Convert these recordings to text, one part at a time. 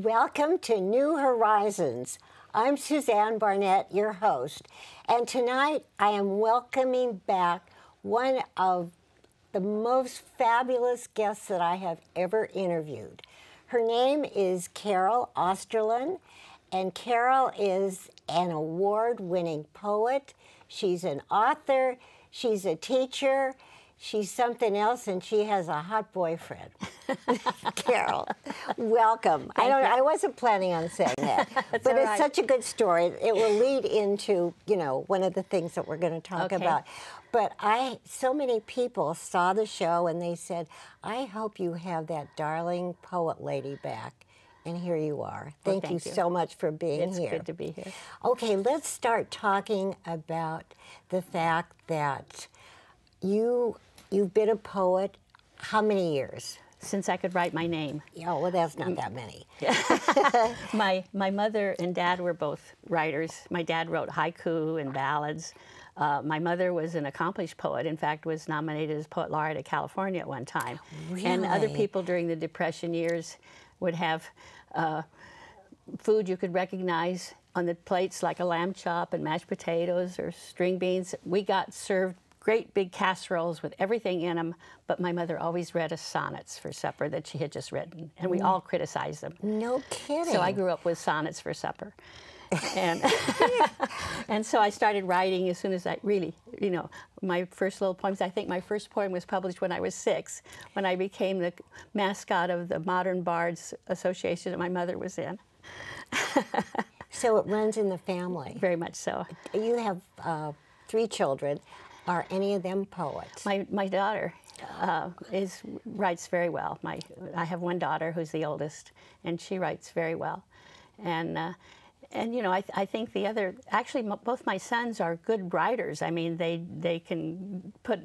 Welcome to New Horizons. I'm Suzanne Barnett, your host, and tonight I am welcoming back one of the most fabulous guests that I have ever interviewed. Her name is Carol Osterlund, and Carol is an award-winning poet. She's an author, she's a teacher, she's something else, and she has a hot boyfriend. Carol, welcome. I wasn't planning on saying that, but it's such a good story. It will lead into, one of the things that we're going to talk about. But so many people saw the show and they said, I hope you have that darling poet lady back. And here you are. Thank you so much for being here. It's good to be here. Okay, let's start talking about the fact that you've been a poet how many years? Since I could write my name. Yeah, well, that's not that many. My mother and dad were both writers. My dad wrote haiku and ballads. My mother was an accomplished poet. In fact, was nominated as Poet Laureate of California at one time. Really? And other people during the Depression years would have food you could recognize on the plates, like a lamb chop and mashed potatoes or string beans. We got served great big casseroles with everything in them, but my mother always read us sonnets for supper that she had just written, and we all criticized them. No kidding. So I grew up with sonnets for supper. And, and so I started writing as soon as I really, my first little poems. I think my first poem was published when I was 6, when I became the mascot of the Modern Bards Association that my mother was in. So it runs in the family. Very much so. You have 3 children. Are any of them poets? My daughter writes very well. I have one daughter who's the oldest, and she writes very well. And I think both my sons are good writers. I mean, they can put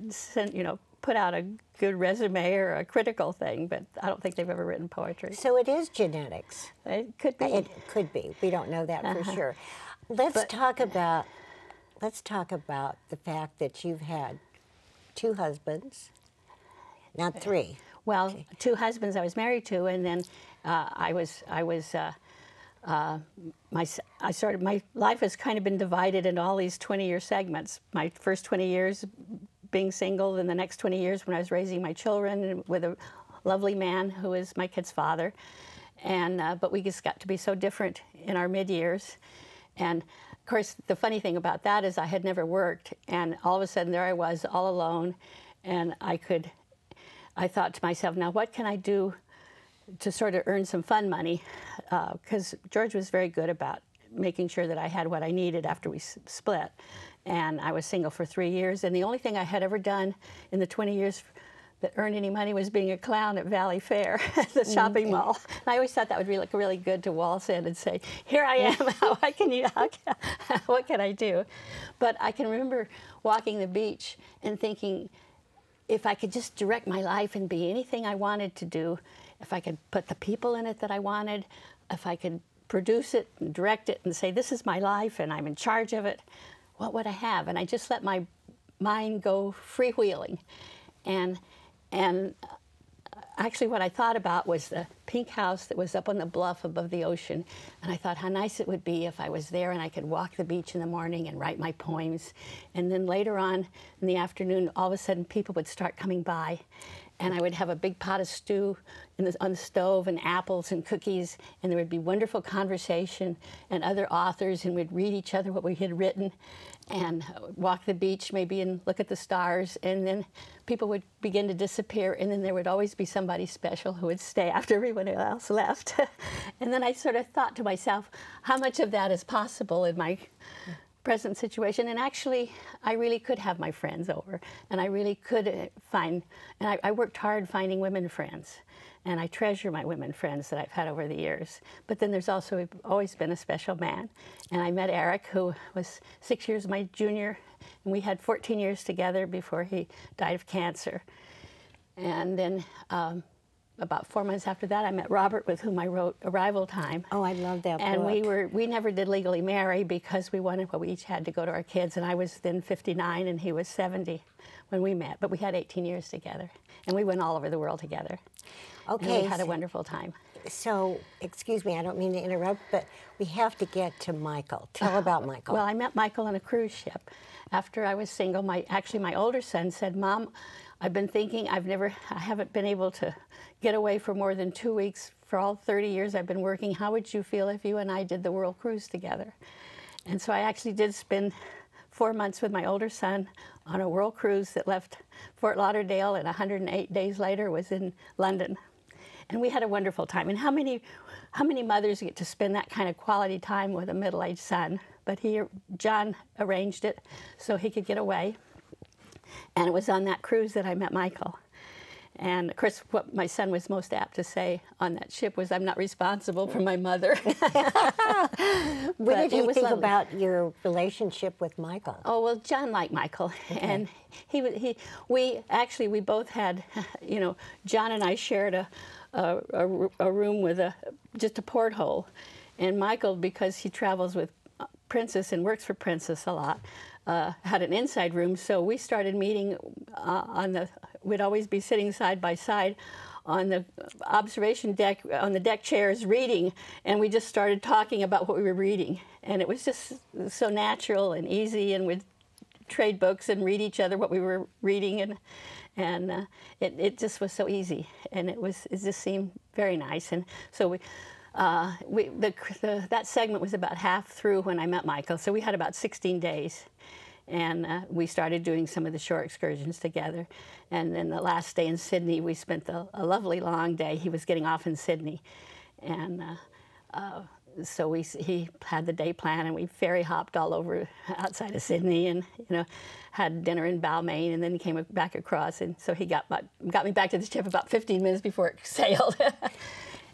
out a good resume or a critical thing, but I don't think they've ever written poetry. So it is genetics. It could be. It could be. We don't know that for sure. Let's talk about the fact that you've had 2 husbands, not 3. Well, 2 husbands I was married to, and then my life has kind of been divided into all these 20-year segments. My first 20 years being single, then the next 20 years when I was raising my children with a lovely man who is my kid's father. And but we just got to be so different in our mid-years. And of course, the funny thing about that is I had never worked, and all of a sudden there I was all alone, and I thought to myself, now what can I do to sort of earn some fun money? Because George was very good about making sure that I had what I needed after we split. And I was single for 3 years, and the only thing I had ever done in the 20 years that earned any money was being a clown at Valley Fair, the shopping mall. And I always thought that would be like really good to waltz in and say, here I am, what can I do? But I can remember walking the beach and thinking, if I could just direct my life and be anything I wanted to do, if I could put the people in it that I wanted, if I could produce it and direct it and say, this is my life and I'm in charge of it, what would I have? And I just let my mind go freewheeling. And actually what I thought about was the pink house that was up on the bluff above the ocean. And I thought how nice it would be if I was there and I could walk the beach in the morning and write my poems. And then later on in the afternoon, all of a sudden people would start coming by. And I would have a big pot of stew on the stove and apples and cookies, and there would be wonderful conversation and other authors, and we'd read each other what we had written and walk the beach maybe and look at the stars, and then people would begin to disappear, and then there would always be somebody special who would stay after everyone else left. And then I sort of thought to myself, how much of that is possible in my present situation? And actually, I really could have my friends over, and I really could find, and I worked hard finding women friends, and I treasure my women friends that I've had over the years. But then there's also always been a special man, and I met Eric, who was 6 years my junior, and we had 14 years together before he died of cancer. And then about 4 months after that, I met Robert, with whom I wrote Arrival Time. Oh, I love that book. And we never did legally marry because we wanted what we each had to go to our kids. And I was then 59 and he was 70 when we met. But we had 18 years together. And we went all over the world together. Okay. And we had a wonderful time. So, excuse me, I don't mean to interrupt, but we have to get to Michael. Tell about Michael. Well, I met Michael on a cruise ship. After I was single, my older son said, "Mom, I've been thinking I haven't been able to get away for more than 2 weeks for all 30 years I've been working. How would you feel if you and I did the world cruise together?" And so I actually did spend 4 months with my older son on a world cruise that left Fort Lauderdale, and 108 days later was in London. And we had a wonderful time. And how many mothers get to spend that kind of quality time with a middle-aged son? But John arranged it so he could get away. And it was on that cruise that I met Michael. And of course, what my son was most apt to say on that ship was, "I'm not responsible for my mother." What did you think about your relationship with Michael? Oh, well, John liked Michael, and we both had, John and I shared a room with just a porthole, and Michael, because he travels with Princess and works for Princess a lot, had an inside room, so we started meeting we'd always be sitting side by side on the observation deck, on the deck chairs, reading, and we just started talking about what we were reading. And it was just so natural and easy, and we'd trade books and read each other what we were reading, and it just was so easy, and it just seemed very nice. And so that segment was about half through when I met Michael, so we had about 16 days. And we started doing some of the shore excursions together. And then the last day in Sydney, we spent a lovely long day. He was getting off in Sydney. And so he had the day plan, and we ferry hopped all over outside of Sydney, and had dinner in Balmain, and then he came back across. And so he got me back to the ship about 15 minutes before it sailed.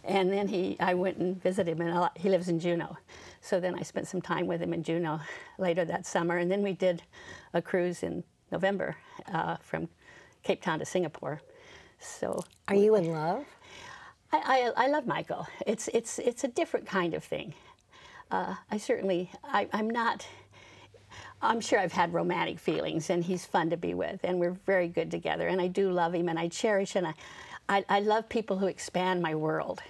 And then I went and visited him, and he lives in Juneau. So then I spent some time with him in Juneau later that summer, and then we did a cruise in November from Cape Town to Singapore. So, are you in love? I love Michael. It's a different kind of thing. I'm sure I've had romantic feelings, and he's fun to be with, and we're very good together, and I do love him, and I cherish, and I love people who expand my world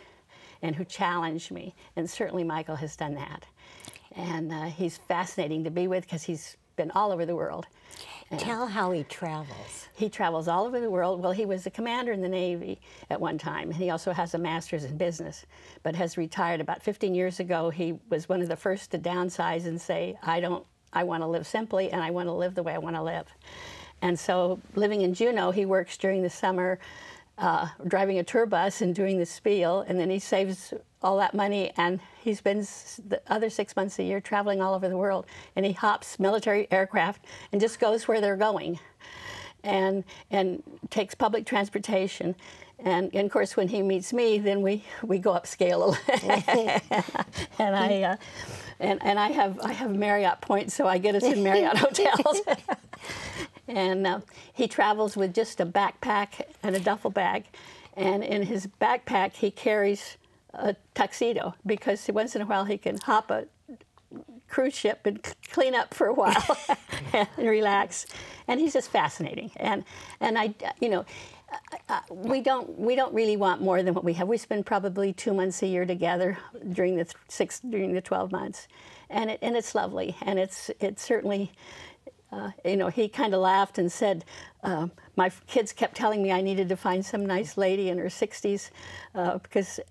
and who challenge me, and certainly Michael has done that. And he's fascinating to be with because he's been all over the world. Tell how he travels. He travels all over the world. Well, he was a commander in the Navy at one time, and he also has a master's in business, but has retired about 15 years ago. He was one of the first to downsize and say, I want to live simply, and I want to live the way I want to live. And so living in Juneau, he works during the summer, driving a tour bus and doing the spiel, and then he saves all that money, and he spends the other 6 months a year traveling all over the world, and he hops military aircraft and just goes where they're going, and takes public transportation. And of course, when he meets me, then we go upscale and I have Marriott points, so I get us in Marriott hotels. And he travels with just a backpack and a duffel bag, and in his backpack he carries a tuxedo, because once in a while he can hop a cruise ship and clean up for a while and relax. And he's just fascinating. And we don't really want more than what we have. We spend probably 2 months a year together during the 12 months, and it's lovely. And it's certainly. He kind of laughed and said, my kids kept telling me I needed to find some nice lady in her 60s,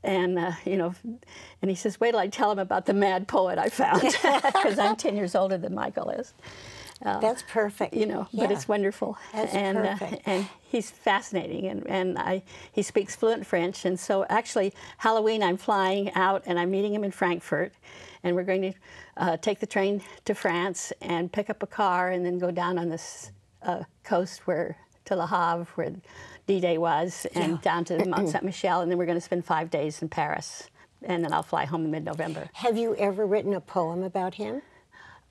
and he says, wait till I tell him about the mad poet I found, because I'm 10 years older than Michael is. That's perfect. But it's wonderful. That's perfect. And he's fascinating, and he speaks fluent French. And so actually, Halloween, I'm flying out, and I'm meeting him in Frankfurt, and we're going to take the train to France and pick up a car and then go down on this coast to Le Havre, where D-Day was, and down to Mont Saint-Michel, and then we're going to spend 5 days in Paris, and then I'll fly home in mid-November. Have you ever written a poem about him?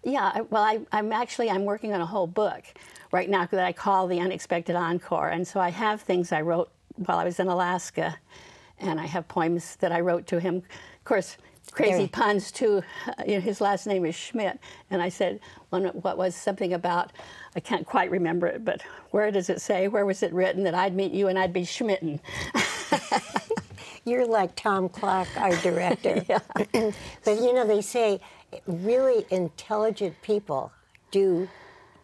Yeah, well, I'm working on a whole book right now that I call The Unexpected Encore, and so I have things I wrote while I was in Alaska, and I have poems that I wrote to him. Of course, crazy puns too. His last name is Schmidt, and I said what was something about, I can't quite remember it, but where does it say, where was it written that I'd meet you and I'd be Schmitten? You're like Tom Clark, our director. Yeah. But you know, they say really intelligent people do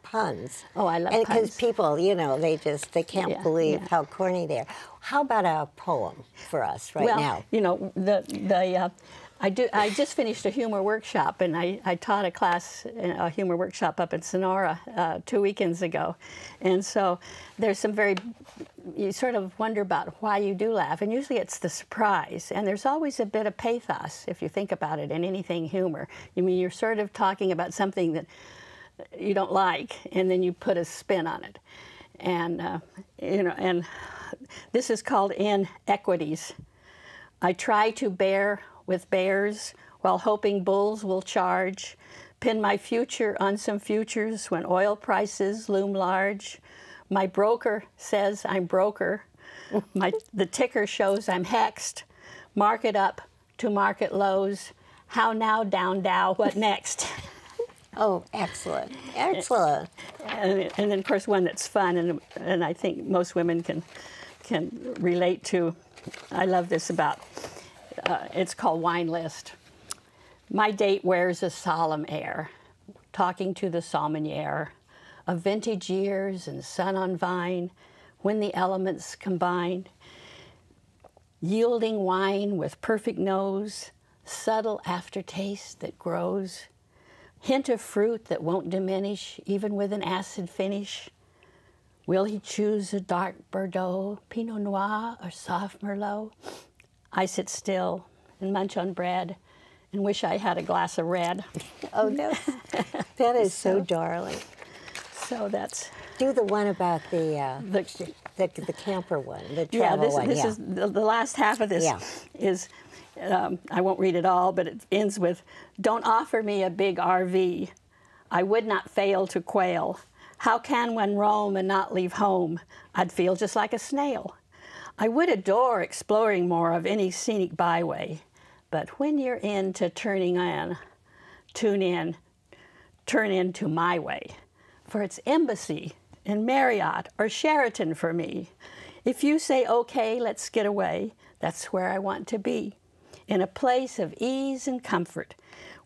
puns. Oh, I love and because puns. people, you know, they can't Yeah, believe yeah. how corny they are. How about a poem for us right well, now? you know, I just finished a humor workshop, and I taught a class, a humor workshop up in Sonora 2 weekends ago. And so there's some you sort of wonder about why you do laugh, and usually it's the surprise. And there's always a bit of pathos, if you think about it, in anything humor. I mean, you're sort of talking about something that you don't like, and then you put a spin on it. And, you know, and this is called Inequities. I try to bear with bears while hoping bulls will charge, pin my future on some futures when oil prices loom large. My broker says I'm broker. The ticker shows I'm hexed. Market up to market lows. How now, down Dow, what next? Oh, excellent. Excellent. And then, of course, one that's fun, and I think most women can relate to. I love this about, it's called Wine List. My date wears a solemn air, talking to the sommelier of vintage years and sun on vine, when the elements combined, yielding wine with perfect nose, subtle aftertaste that grows, hint of fruit that won't diminish even with an acid finish. Will he choose a dark Bordeaux, Pinot Noir, or soft Merlot? I sit still and munch on bread and wish I had a glass of red. Oh, no. That is so darling. So that's... Do the one about the camper one, the travel one. This is the last half of this is, I won't read it all, but it ends with, don't offer me a big RV. I would not fail to quail. How can one roam and not leave home? I'd feel just like a snail. I would adore exploring more of any scenic byway, but when you're into turning in, turn into my way. For it's Embassy and Marriott or Sheraton for me. If you say, okay, let's get away, that's where I want to be. In a place of ease and comfort,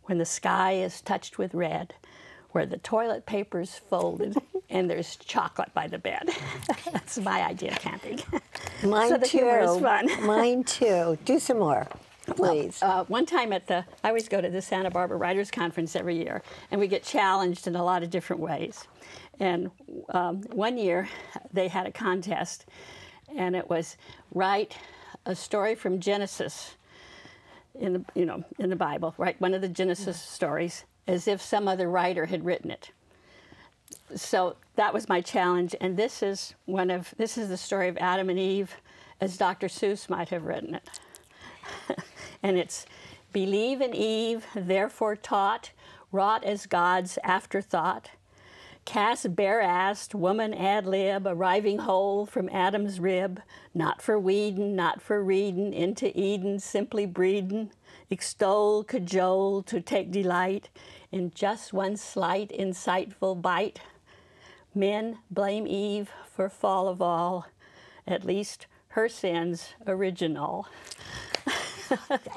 when the sky is touched with red, where the toilet paper's folded and there's chocolate by the bed. That's my idea of camping. Mine so the too. humor is fun. Mine too. Do some more, please. One time I always go to the Santa Barbara Writers Conference every year, and we get challenged in a lot of different ways. And one year they had a contest, and it was write a story from Genesis in the Bible, write one of the Genesis stories as if some other writer had written it. So that was my challenge, and this is the story of Adam and Eve as Dr. Seuss might have written it. And it's, believe in Eve, therefore taught, wrought as God's afterthought, cast bare-assed woman ad lib, arriving whole from Adam's rib, not for weedin', not for readin', into Eden simply breedin', extol, cajole, to take delight in just one slight, insightful bite. Men blame Eve for fall of all, at least her sins original.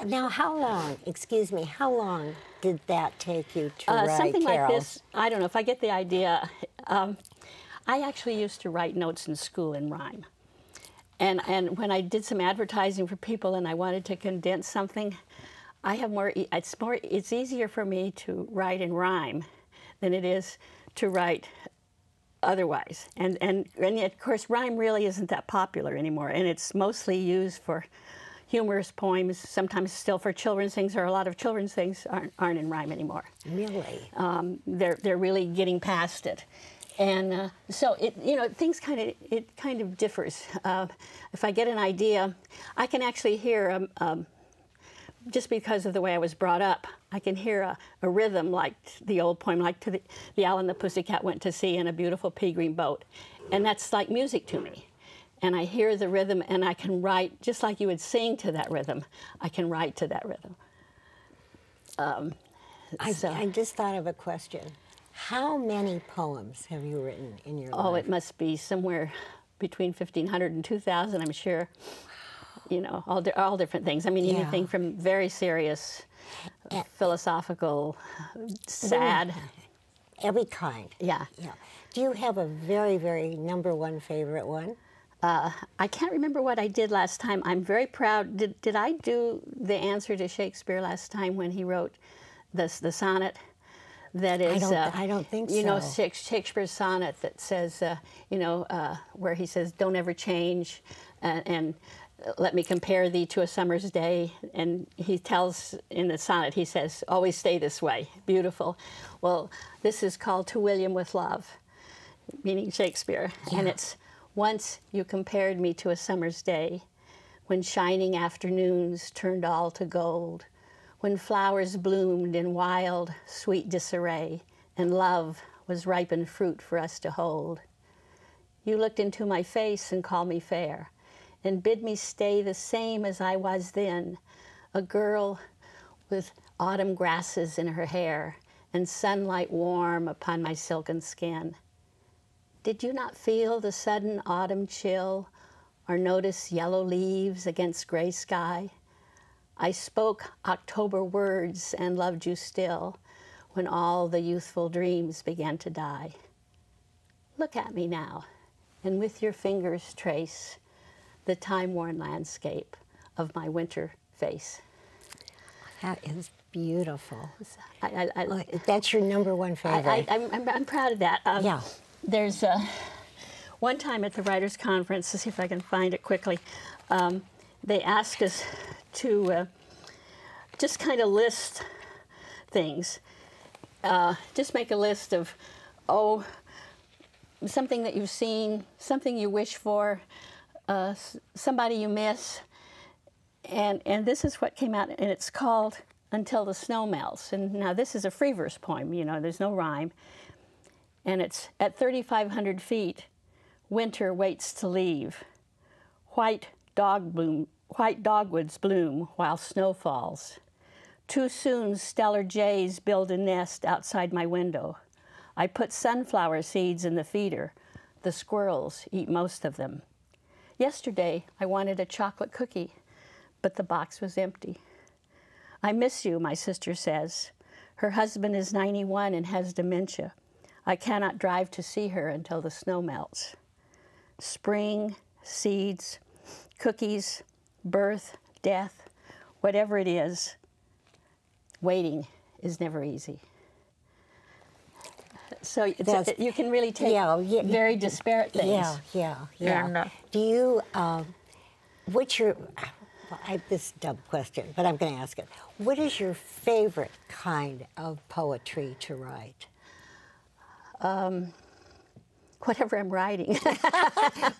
Now, how long did that take you to write, something Carol? like this, I don't know, if I get the idea. I actually used to write notes in school in rhyme. And when I did some advertising for people and I wanted to condense something, it's easier for me to write in rhyme than it is to write otherwise. And of course, rhyme really isn't that popular anymore, and it's mostly used for humorous poems, sometimes still for children's things, or a lot of children's things aren't in rhyme anymore. Really? They're really getting past it. And so things kind of differs. If I get an idea, I can actually hear just because of the way I was brought up, I can hear a rhythm like the old poem, like to the owl and the pussycat went to sea in a beautiful pea green boat. And that's like music to me. And I hear the rhythm, and I can write, just like you would sing to that rhythm, I can write to that rhythm. I just thought of a question. How many poems have you written in your life? Oh, it must be somewhere between 1,500 and 2,000, I'm sure. you know, all different things. I mean, Yeah. anything from very serious, philosophical, sad. Every kind. Yeah. Yeah. Do you have a very, very number one favorite one? I can't remember what I did last time. I'm very proud. Did I do the answer to Shakespeare last time when he wrote the sonnet? That is, I don't think you know, so. Shakespeare's sonnet that says, you know, where he says, "Don't ever change," and let me compare thee to a summer's day. And he tells in the sonnet, he says, "Always stay this way." Beautiful. Well, this is called "To William with Love," meaning Shakespeare, and it's, "Once you compared me to a summer's day, when shining afternoons turned all to gold, when flowers bloomed in wild, sweet disarray, and love was ripened fruit for us to hold. You looked into my face and called me fair, and bid me stay the same as I was then, a girl with autumn grasses in her hair, and sunlight warm upon my silken skin. Did you not feel the sudden autumn chill, or notice yellow leaves against gray sky? I spoke October words and loved you still, when all the youthful dreams began to die. Look at me now, and with your fingers trace the time-worn landscape of my winter face." That is beautiful. I That's your number one favorite. I'm proud of that. Yeah. There's one time at the Writers' Conference, let's see if I can find it quickly, they asked us to just kind of list things. Just make a list of, something that you've seen, something you wish for, somebody you miss. And this is what came out, and it's called "Until the Snow Melts." And now this is a free verse poem, you know, there's no rhyme. And it's, "At 3,500 feet, winter waits to leave. White dogwoods bloom while snow falls. Too soon stellar jays build a nest outside my window. I put sunflower seeds in the feeder. The squirrels eat most of them. Yesterday, I wanted a chocolate cookie, but the box was empty. I miss you," my sister says. "Her husband is 91 and has dementia. I cannot drive to see her until the snow melts." Spring, seeds, cookies, birth, death, whatever it is, waiting is never easy. So you can really take very disparate things. Yeah. And, Do you, what's your, this is a dumb question, but I'm going to ask it. What is your favorite kind of poetry to write? Whatever I'm writing.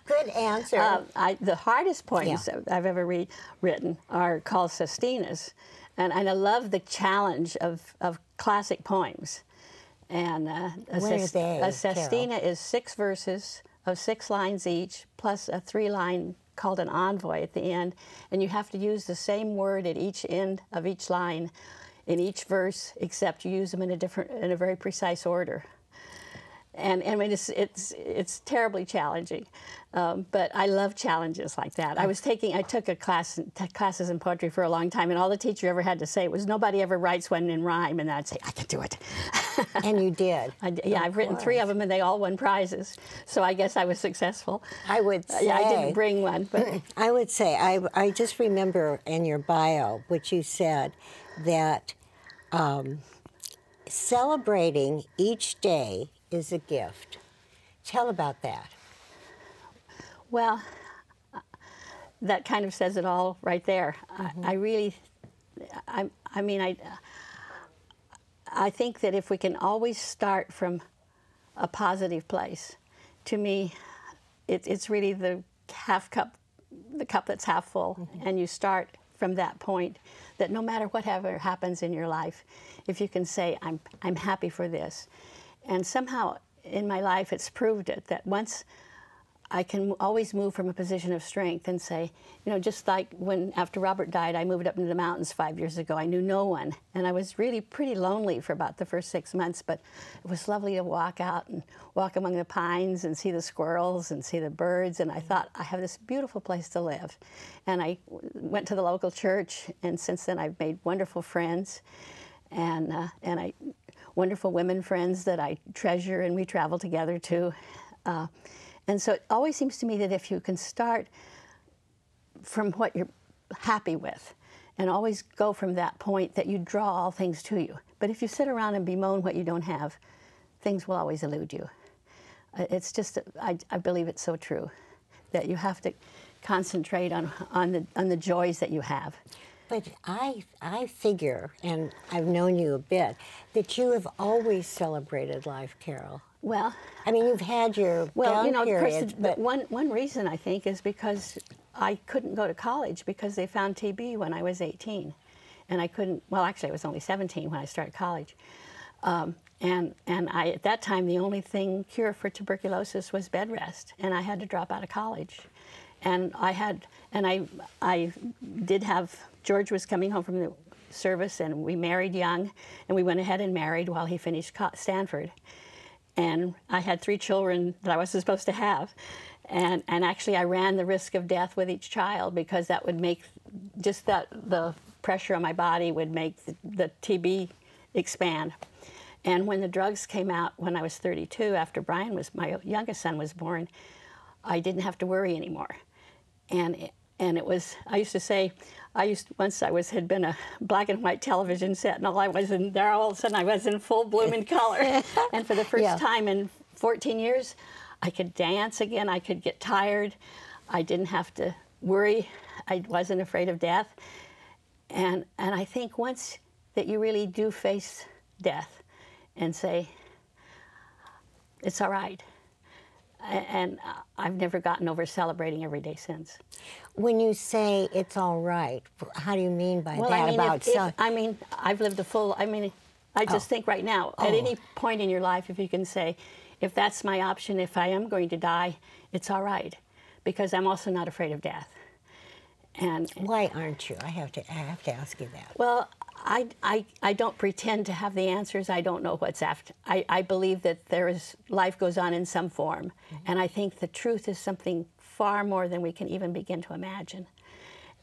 Good answer. The hardest poems I've ever written are called sestinas, and I love the challenge of classic poems. And What are they, a sestina is 6 verses of 6 lines each, plus a 3-line called an envoy at the end, and you have to use the same word at each end of each line in each verse, except you use them in a very precise order. And I mean, it's terribly challenging, but I love challenges like that. I took classes in poetry for a long time, and all the teacher ever had to say was, "Nobody ever writes one in rhyme," and I'd say, "I can do it." And you did. I've written 3 of them, and they all won prizes. So I guess I was successful. I would say. I didn't bring one, but I would say I just remember in your bio, which you said that celebrating each day is a gift. Tell about that. Well, that kind of says it all right there. Mm-hmm. I think that if we can always start from a positive place, to me, it's really the cup that's half full, mm-hmm. and you start from that point. That no matter whatever happens in your life, if you can say, "I'm happy for this," and somehow in my life it's proved it, that once I can always move from a position of strength and say, you know, just like when after Robert died, I moved up into the mountains 5 years ago. I knew no one, and I was really pretty lonely for about the first 6 months, but it was lovely to walk out and walk among the pines and see the squirrels and see the birds, and I thought, I have this beautiful place to live. And I went to the local church, and since then I've made wonderful friends, and wonderful women friends that I treasure, and we travel together too. And so it always seems to me that if you can start from what you're happy with and always go from that point, that you draw all things to you. But if you sit around and bemoan what you don't have, things will always elude you. It's just, I believe it's so true that you have to concentrate on the joys that you have. But I figure, and I've known you a bit, that you have always celebrated life, Carol. Well, I mean, you've had your down periods, but one reason I think is because I couldn't go to college because they found TB when I was 18, and I couldn't. Well, actually, I was only 17 when I started college, and at that time the only cure for tuberculosis was bed rest, and I had to drop out of college, and I did have. George was coming home from the service, and we married young, and we went ahead and married while he finished Stanford. And I had 3 children that I wasn't supposed to have. And actually I ran the risk of death with each child because that would make just the pressure on my body would make the TB expand. And when the drugs came out when I was 32, after my youngest son was born, I didn't have to worry anymore. And it was, I used to say, once I had been a black and white television set, and all of a sudden I was in full bloom in color. And for the first time in 14 years, I could dance again, I could get tired, I didn't have to worry, I wasn't afraid of death. And I think once that you really do face death and say, it's all right. And I've never gotten over celebrating every day since. When you say it's all right, how do you mean by that? I mean, I've lived I just think right now, at any point in your life, if you can say, if that's my option, if I am going to die, it's all right, because I'm also not afraid of death. And why aren't you? I have to ask you that. Well, I don't pretend to have the answers. I don't know what's after. I believe that life goes on in some form. And I think the truth is something far more than we can even begin to imagine.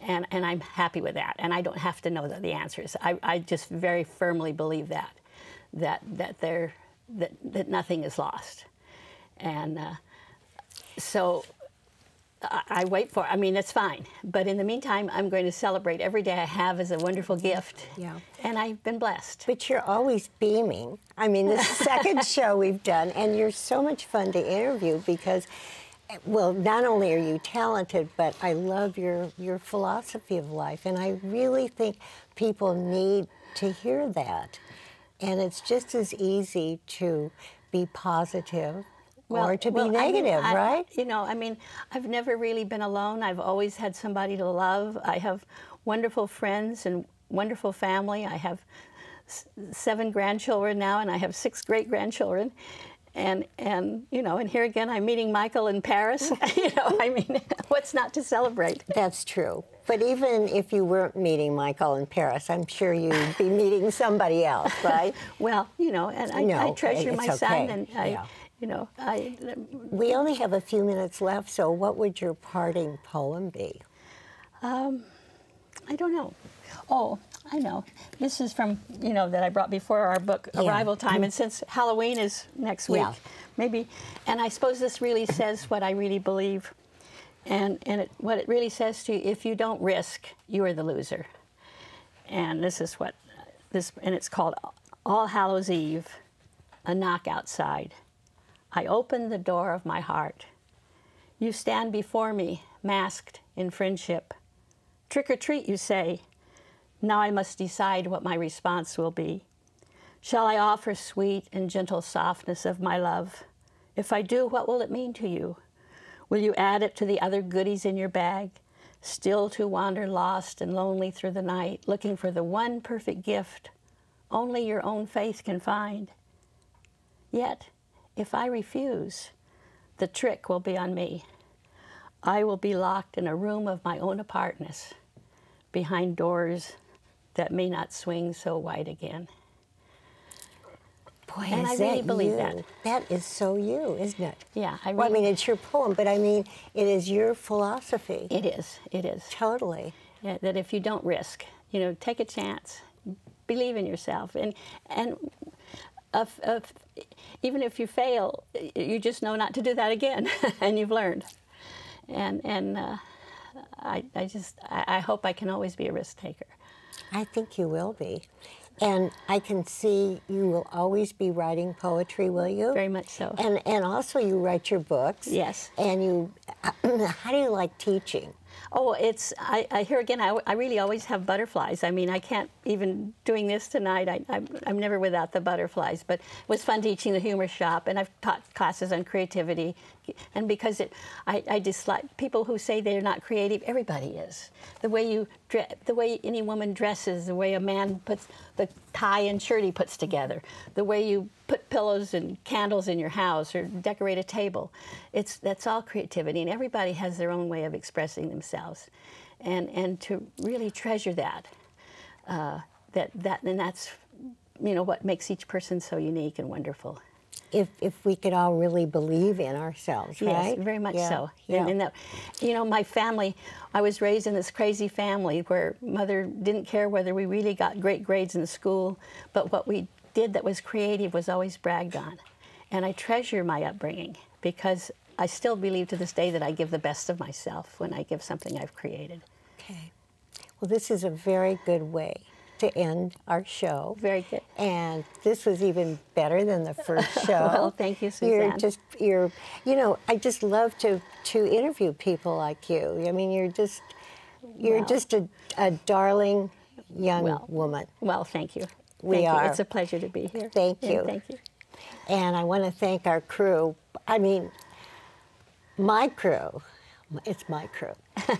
And I'm happy with that. And I don't have to know the answers. I just very firmly believe that nothing is lost. And so I wait for it. I mean, it's fine. But in the meantime, I'm going to celebrate every day I have as a wonderful gift. Yeah. And I've been blessed. But you're always beaming. I mean, the second show we've done, and you're so much fun to interview because, well, not only are you talented, but I love your philosophy of life. And I really think people need to hear that. And it's just as easy to be positive or to be negative, right? You know, I mean, I've never really been alone. I've always had somebody to love. I have wonderful friends and wonderful family. I have 7 grandchildren now, and I have 6 great-grandchildren. And you know, and here again, I'm meeting Michael in Paris. You know, I mean, what's not to celebrate? That's true. But even if you weren't meeting Michael in Paris, I'm sure you'd be meeting somebody else, right? Well, you know, and I treasure my son, and you know, we only have a few minutes left, so what would your parting poem be? I don't know. Oh, I know. This is from, you know, that I brought before our book, Arrival Time, and since Halloween is next week, maybe, and I suppose this really says what I really believe, and what it really says to you, if you don't risk, you are the loser. And this is and it's called All Hallows Eve, a knock outside. I open the door of my heart. You stand before me, masked in friendship. Trick or treat, you say. Now I must decide what my response will be. Shall I offer sweet and gentle softness of my love? If I do, what will it mean to you? Will you add it to the other goodies in your bag, still to wander lost and lonely through the night, looking for the one perfect gift only your own faith can find? Yet, if I refuse, the trick will be on me. I will be locked in a room of my own apartness, behind doors that may not swing so wide again. Boy, And I is really that believe you. that. That is so you, isn't it? Yeah, I Well, I really. mean, it's your poem, but I mean, it is your philosophy. It is. It is. Totally. Yeah, that if you don't risk, take a chance, believe in yourself, and even if you fail, you just know not to do that again, and you've learned. And I hope I can always be a risk taker. I think you will be. And I can see you will always be writing poetry, will you? Very much so. And also you write your books. Yes. And you, how do you like teaching? Oh, here again, I really always have butterflies. I mean, I can't even, doing this tonight, I'm never without the butterflies. But it was fun teaching the humor shop, and I've taught classes on creativity. And because I dislike people who say they're not creative. Everybody is. The way any woman dresses, the way a man puts the tie and shirt he puts together, the way you put pillows and candles in your house or decorate a table. That's all creativity, and everybody has their own way of expressing themselves. And to really treasure that, and that's what makes each person so unique and wonderful. If we could all really believe in ourselves, right? Yes, very much so. Yeah. And that, my family, I was raised in this crazy family where mother didn't care whether we really got great grades in school, but what we did that was creative was always bragged on. And I treasure my upbringing because I still believe to this day that I give the best of myself when I give something I've created. Okay. Well, this is a very good way to end our show. Very good. And this was even better than the first show. Well, thank you, Suzanne. I just love to interview people like you. I mean, you're just a darling young woman. Well, thank you. We thank are. You. It's a pleasure to be here. Thank you. Thank you. And I want to thank our crew. I mean, my crew. It's my crew.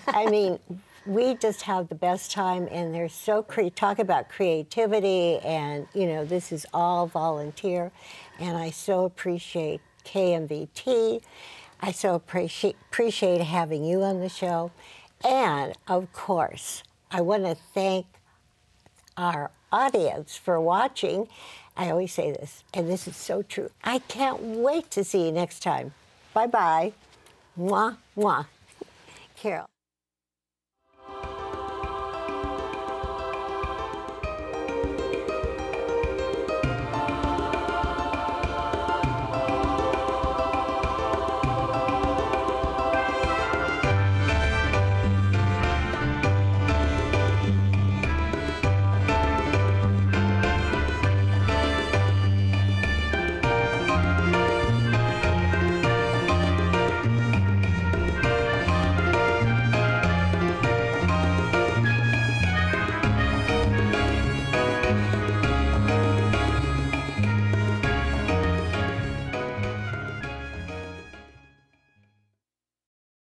I mean, we just have the best time, and they're so talk about creativity, and this is all volunteer, and I so appreciate KMVT. I so appreciate having you on the show, and of course, I want to thank our audience for watching. I always say this, and this is so true. I can't wait to see you next time. Bye-bye. Mwah, mwah. Carol.